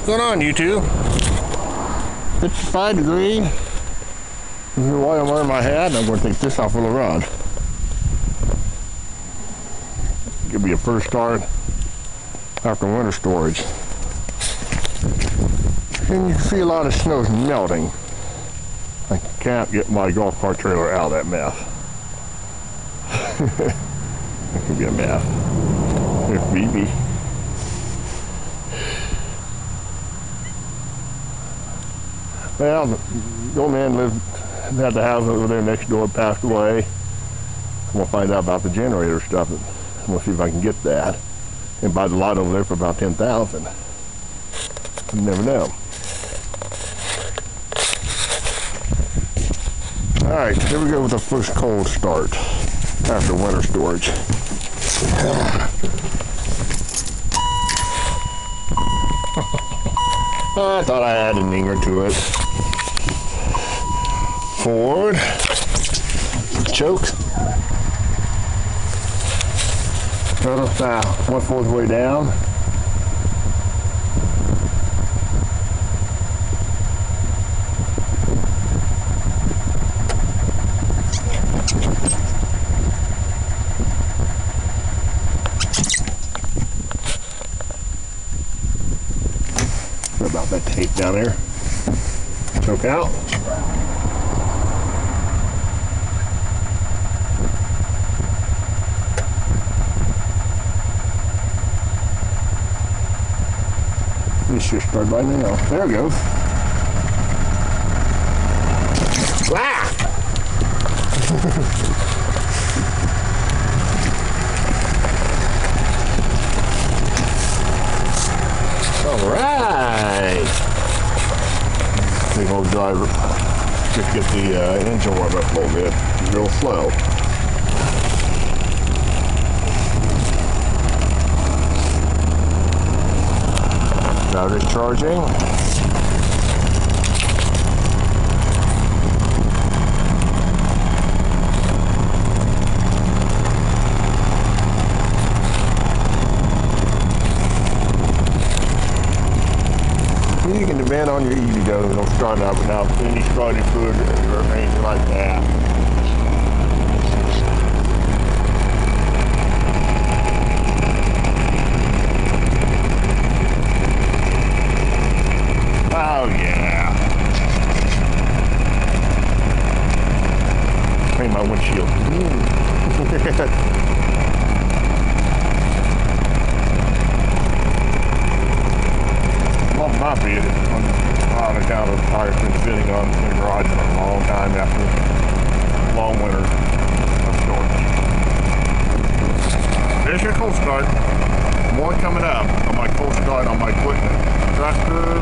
What's going on, YouTube? 55 degrees. This is why I'm wearing my hat, and I'm going to take this off with a rod. Give me a first start after winter storage. And you can see a lot of snow's melting. I can't get my golf cart trailer out of that mess. That could be a mess. There's BB. Well, the old man had the house over there next door, passed away. I'm going to find out about the generator stuff. I'm going to see if I can get that and buy the lot over there for about $10,000. You never know. All right, here we go with the first cold start after winter storage. I thought I had an inger to it. Forward, choke, throttle style, 1/4 way down. What about that tape down there? Choke out. This should start by now. There it goes. Ah! All right. Big old driver. Just get the engine warmed up a little bit. Real slow. Battery charging. You can depend on your ezgo. It'll start up without any starting fluid or anything like that. Oh yeah. Clean my windshield. Well, might be on account of tires been sitting on in the garage for a long time after long winter storage. There's your cold start. More coming up on my cold start on my equipment. Tractor.